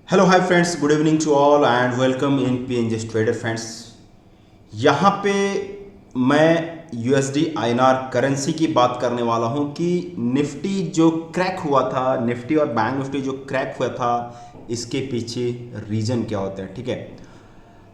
Hello hi friends, good evening to all and welcome in PNG trader friends. यहाँ पे मैं USD INR currency की बात करने वाला हूँ कि निफ्टी जो क्रैक हुआ था, निफ्टी और बैंक निफ्टी जो क्रैक हुआ था, इसके पीछे रीजन क्या होता है। ठीक है,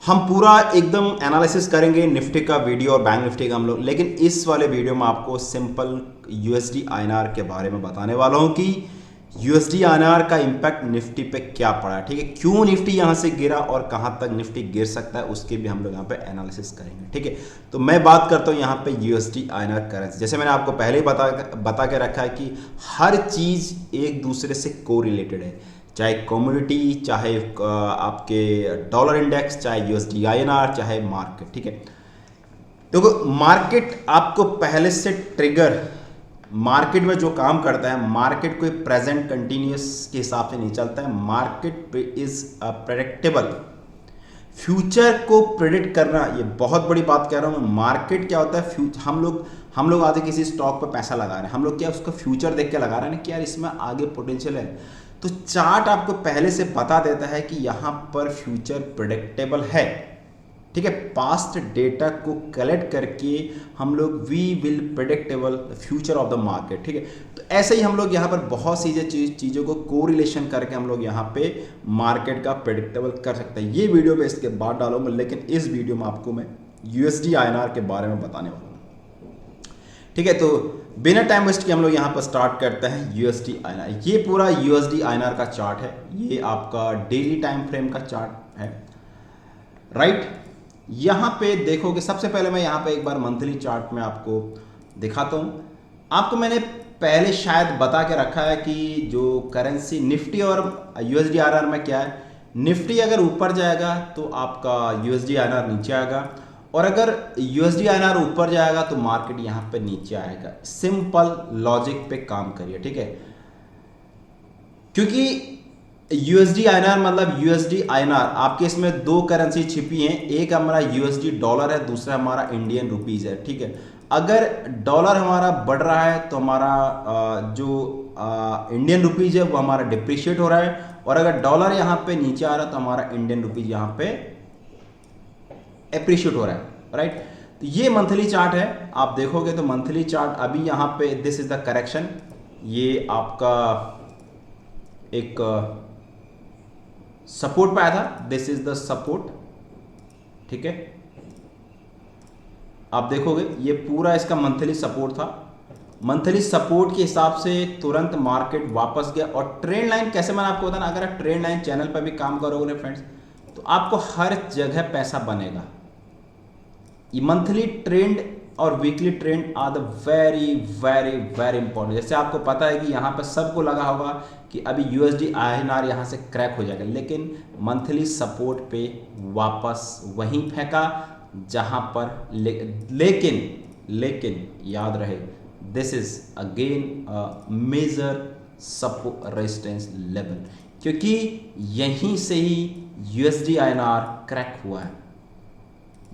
हम पूरा एकदम एनालिसिस करेंगे निफ्टी का वीडियो और बैंक निफ्टी का हम लोग, लेकिन इस वाले वीडियो में आपको सिंपल यूएसडी आईएनआर के बारे में बताने वाला हूँ कि यूएसडी आईएनआर का इंपैक्ट निफ्टी पे क्या पड़ा। ठीक है, क्यों निफ्टी यहाँ से गिरा और कहाँ तक निफ्टी गिर सकता है, उसके भी हम लोग यहाँ पे एनालिसिस करेंगे। ठीक है, तो मैं बात करता हूँ यहाँ पे यूएसडी आईएनआर करेंसी। जैसे मैंने आपको पहले ही बता के रखा है कि हर चीज़ एक दूसरे से को रिलेटेड है, चाहे कम्युनिटी, चाहे आपके डॉलर इंडेक्स, चाहे यूएसडी आईएनआर, चाहे मार्केट। ठीक है, देखो मार्केट आपको पहले से ट्रिगर, मार्केट में जो काम करता है, मार्केट कोई प्रेजेंट कंटिन्यूस के हिसाब से नहीं चलता है। Market is predictable. फ्यूचर को प्रेडिक्ट करना, ये बहुत बड़ी बात कह रहा हूँ। मार्केट क्या होता है, हम लोग आगे किसी स्टॉक पर पैसा लगा रहे हैं, हम लोग क्या उसका फ्यूचर देख के लगा रहे हैं ना कि यार इसमें आगे पोटेंशियल है। तो चार्ट आपको पहले से बता देता है कि यहाँ पर फ्यूचर प्रेडिक्टेबल है। ठीक है, पास्ट डेटा को कलेक्ट करके हम लोग we will predictable future of the market. ठीक है, तो ऐसे ही हम लोग यहाँ पर बहुत सी चीज़ों को कोरिलेशन करके हम लोग यहाँ पे मार्केट का प्रेडिक्टेबल कर सकते हैं। ये वीडियो में इसके बाद डालूंगा, लेकिन इस वीडियो में आपको मैं यूएसडी आईएनआर के बारे में बताने वाला हूँ। ठीक है, तो बिना टाइम वेस्ट के हम लोग यहाँ पर स्टार्ट करते हैं यूएसडी आईएनआर। ये पूरा यूएसडी आईएनआर का चार्ट है, ये आपका डेली टाइम फ्रेम का चार्ट है, राइट। यहाँ पे देखोगे, सबसे पहले मैं यहाँ पे एक बार मंथली चार्ट में आपको दिखाता हूँ। आपको मैंने पहले शायद बता के रखा है कि जो करेंसी निफ्टी और यूएसडी आईएनआर में क्या है, निफ्टी अगर ऊपर जाएगा तो आपका यूएसडी आईएनआर नीचे आएगा, और अगर यूएसडी आईएनआर ऊपर जाएगा तो मार्केट यहाँ पे नीचे आएगा। सिंपल लॉजिक पे काम करिए। ठीक है, क्योंकि यूएसडी आईएनआर मतलब यूएसडी आईएनआर, आपके इसमें दो करेंसी छिपी हैं, एक हमारा यूएसडी डॉलर है, दूसरा हमारा इंडियन रुपीज है। ठीक है, अगर डॉलर हमारा बढ़ रहा है तो हमारा जो इंडियन रुपीज है वो हमारा डिप्रिशिएट हो रहा है, और अगर डॉलर यहाँ पे नीचे आ रहा है तो हमारा इंडियन रुपीज यहाँ पे एप्रिशिएट हो रहा है, राइट। तो ये मंथली चार्ट है, आप देखोगे तो मंथली चार्ट अभी यहाँ पे दिस इज द करेक्शन, ये आपका एक सपोर्ट पे आया था, दिस इज द सपोर्ट। ठीक है, आप देखोगे ये पूरा इसका मंथली सपोर्ट था। मंथली सपोर्ट के हिसाब से तुरंत मार्केट वापस गया, और ट्रेंड लाइन कैसे, मैंने आपको बताना, अगर आप ट्रेंड लाइन चैनल पर भी काम करोगे फ्रेंड्स तो आपको हर जगह पैसा बनेगा। ये मंथली ट्रेंड और weekly trend are the very very very important. जैसे आपको पता है कि यहाँ पर सबको लगा होगा कि अभी यूएसडी आईएनआर यहाँ से क्रैक हो जाएगा, लेकिन मंथली सपोर्ट पे वापस वहीं फेंका जहाँ पर लेकिन याद रहे, this is again major support resistance level, क्योंकि यहीं से ही यूएसडी आईएनआर क्रैक हुआ है,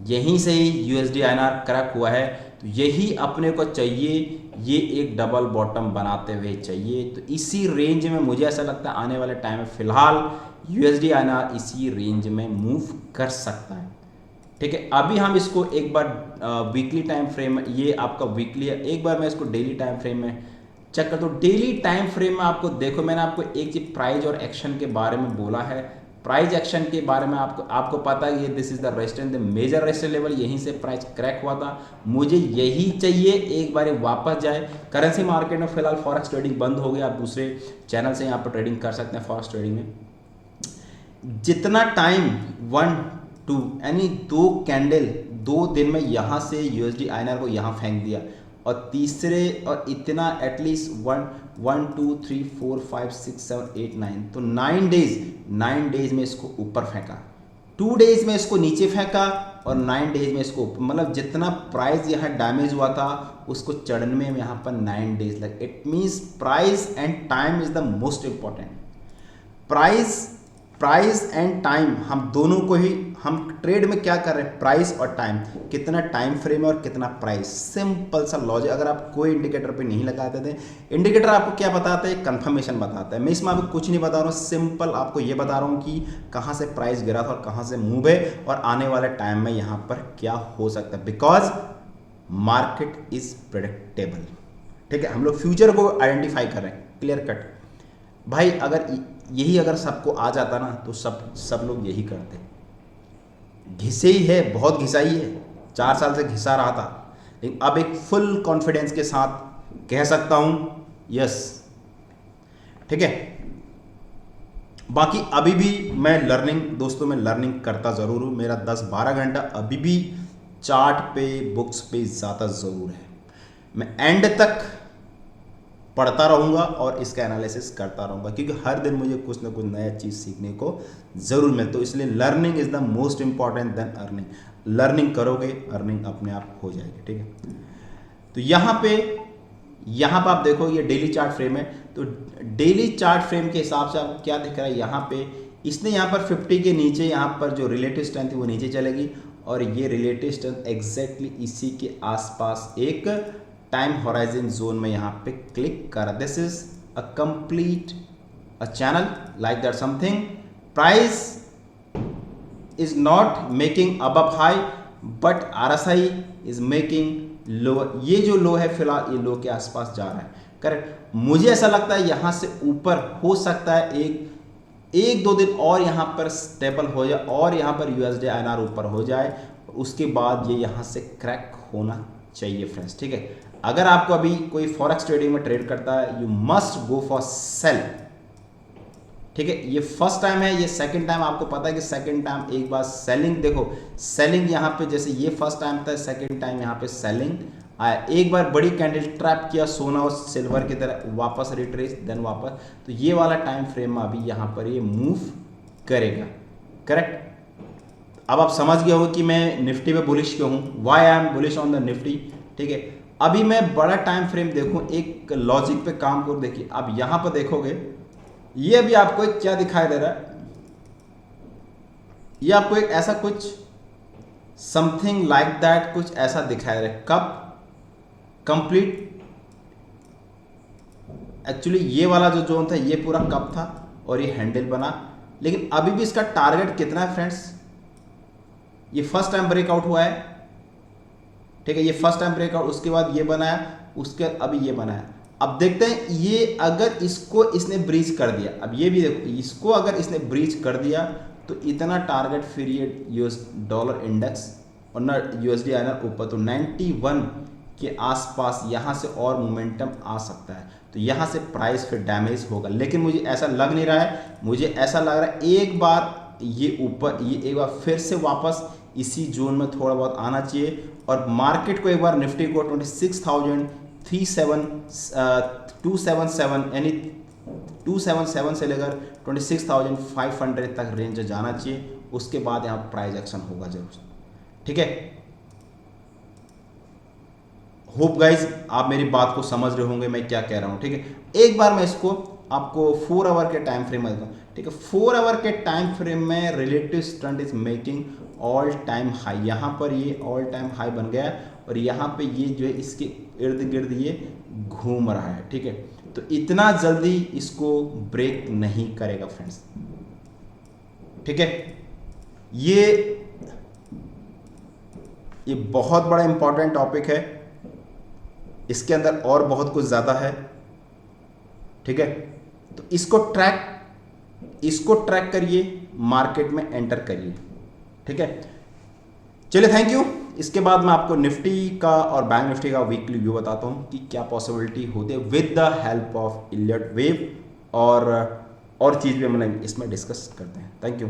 यहीं से ही यूएसडी आईएनआर क्रैक हुआ है। तो यही अपने को चाहिए, ये एक डबल बॉटम बनाते हुए चाहिए। तो इसी रेंज में मुझे ऐसा लगता है आने वाले टाइम में फिलहाल यूएसडी आईएनआर इसी रेंज में मूव कर सकता है। ठीक है, अभी हम इसको एक बार वीकली टाइम फ्रेम में, ये आपका वीकली है, एक बार मैं इसको डेली टाइम फ्रेम में चेक करता हूँ। डेली टाइम फ्रेम में आपको देखो, मैंने आपको एक चीज प्राइस और एक्शन के बारे में बोला है। प्राइस एक्शन के बारे में आपको पता है ये this is the resistance, the major resistance level, यहीं से प्राइस क्रैक हुआ था। मुझे यही चाहिए, एक बार वापस जाए। करेंसी मार्केट में फिलहाल फॉरेक्स ट्रेडिंग बंद हो गया, आप दूसरे चैनल से यहाँ पर ट्रेडिंग कर सकते हैं। फॉरेक्स ट्रेडिंग में जितना टाइम 1 2 यानी 2 कैंडल 2 दिन में यहाँ से यूएसडी आईएनआर को यहाँ फेंक दिया, और तीसरे और इतना एटलीस्ट 1 2 3 4 5 6 7 8 9, तो 9 डेज में इसको ऊपर फेंका, 2 डेज में इसको नीचे फेंका, और 9 डेज में इसको, मतलब जितना प्राइस यहाँ डैमेज हुआ था उसको चढ़ने में यहाँ पर 9 डेज लगे। It means price and time is the most important. Price price and time हम दोनों को ही, हम ट्रेड में क्या कर रहे हैं, प्राइस और टाइम, कितना टाइम फ्रेम है और कितना प्राइस, सिंपल सा लॉजिक। अगर आप कोई इंडिकेटर पे नहीं लगाते थे, इंडिकेटर आपको क्या बताता है, कंफर्मेशन बताता है। मैं इसमें आपको कुछ नहीं बता रहा हूँ, सिंपल आपको ये बता रहा हूँ कि कहाँ से प्राइस गिरा था और कहाँ से मूव है और आने वाले टाइम में यहाँ पर क्या हो सकता है, बिकॉज मार्केट इज प्रेडिक्टेबल। ठीक है, हम लोग फ्यूचर को आइडेंटिफाई कर रहे हैं, क्लियर कट भाई। अगर यही अगर सबको आ जाता ना तो सब लोग यही करते। घिसे ही है, बहुत घिसाई है, 4 साल से घिसा रहा था, लेकिन अब एक फुल कॉन्फिडेंस के साथ कह सकता हूं यस। ठीक है, बाकी अभी भी मैं लर्निंग, दोस्तों मैं लर्निंग करता ज़रूर हूँ। मेरा 10-12 घंटा अभी भी चार्ट पे, बुक्स पे ज़्यादा ज़रूर है। मैं एंड तक पढ़ता रहूँगा और इसका एनालिसिस करता रहूँगा, क्योंकि हर दिन मुझे कुछ ना कुछ नया चीज़ सीखने को ज़रूर मिलता है। तो इसलिए learning is the most important then earning. Learning करोगे, अर्निंग अपने आप हो जाएगी। ठीक है, तो यहाँ पे आप देखो ये डेली चार्ट फ्रेम है, तो डेली चार्ट फ्रेम के हिसाब से आपको क्या दिख रहा है, यहाँ पे इसने यहाँ पर 50 के नीचे, यहाँ पर जो रिलेटिव स्ट्रेंथ है वो नीचे चलेगी और ये रिलेटिव स्ट्रेंथ एग्जैक्टली इसी के आसपास एक टाइम होराइजन जोन में यहाँ पे क्लिक कर। This is a complete a channel like that something. Price is not making above high but RSI is making low. ये जो लो है फिलहाल ये लो के आसपास जा रहा है, करेक्ट। मुझे ऐसा लगता है यहाँ से ऊपर हो सकता है एक दो दिन और यहाँ पर स्टेबल हो जाए और यहाँ पर USD INR ऊपर हो जाए, उसके बाद ये यहाँ से क्रैक होना चाहिए फ्रेंड्स। ठीक है, अगर आपको अभी कोई फॉरेक्स ट्रेडिंग में ट्रेड करता है, you must go for sale. ठीक है, ये फर्स्ट टाइम है, ये सेकंड टाइम आपको पता है कि सेकंड टाइम एक बार सेलिंग, देखो सेलिंग यहाँ पे, जैसे ये फर्स्ट टाइम था, सेकंड टाइम यहाँ पे सेलिंग आया, एक बार बड़ी कैंडल ट्रैप किया सोना और सिल्वर की तरह, वापस रिट्रेस, देन वापस। तो ये वाला टाइम फ्रेम में अभी यहाँ पर ये मूव करेगा, करेक्ट। अब आप समझ गए हो कि मैं निफ्टी पे बुलिश क्यों हूँ, why I am bullish on the Nifty. ठीक है, अभी मैं बड़ा टाइम फ्रेम देखूं, एक लॉजिक पे काम करो। देखिए अब यहां पर देखोगे, ये अभी आपको एक क्या दिखाई दे रहा है, ये आपको एक ऐसा कुछ समथिंग लाइक दैट कुछ ऐसा दिखाई दे रहा है, कप कंप्लीट। एक्चुअली ये वाला जो जोन था ये पूरा कप था और ये हैंडल बना, लेकिन अभी भी इसका टारगेट कितना है फ्रेंड्स, ये फर्स्ट टाइम ब्रेकआउट हुआ है। ठीक है, ये फर्स्ट टाइम ब्रेकआउट, उसके बाद ये बनाया, उसके बाद अभी ये बनाया। अब देखते हैं ये अगर इसको इसने ब्रीच कर दिया, अब ये भी देखो, इसको अगर इसने ब्रीच कर दिया तो इतना टारगेट फिर ये $US इंडेक्स और ना USD INR ऊपर, तो 91 के आसपास यहाँ से और मोमेंटम आ सकता है। तो यहाँ से प्राइस फिर डैमेज होगा, लेकिन मुझे ऐसा लग नहीं रहा है, मुझे ऐसा लग रहा है एक बार ये ऊपर, ये एक बार फिर से वापस इसी जोन में थोड़ा बहुत आना चाहिए और मार्केट को एक बार निफ्टी को 26,277 यानी 277 से लेकर 26,500 तक रेंज जाना चाहिए, उसके बाद यहाँ प्राइस एक्शन होगा जरूर। ठीक है, होप गाइज आप मेरी बात को समझ रहे होंगे मैं क्या कह रहा हूँ। ठीक है, एक बार मैं इसको आपको 4 आवर के टाइम फ्रेम में देता हूँ। ठीक है, 4 आवर के टाइम फ्रेम में relative strength is making all time high, यहाँ पर ये ऑल टाइम हाई बन गया और यहाँ पे ये जो है इसके इर्द गिर्द ये घूम रहा है। ठीक है, तो इतना जल्दी इसको ब्रेक नहीं करेगा फ्रेंड्स। ठीक है, ये बहुत बड़ा इंपॉर्टेंट टॉपिक है, इसके अंदर और बहुत कुछ ज़्यादा है। ठीक है, तो इसको ट्रैक करिए, मार्केट में एंटर करिए। ठीक है, चलिए थैंक यू। इसके बाद मैं आपको निफ्टी का और बैंक निफ्टी का वीकली व्यू बताता हूं कि क्या पॉसिबिलिटी होती है with the help of Elliot wave, और चीज़ भी हम इसमें डिस्कस करते हैं। Thank you.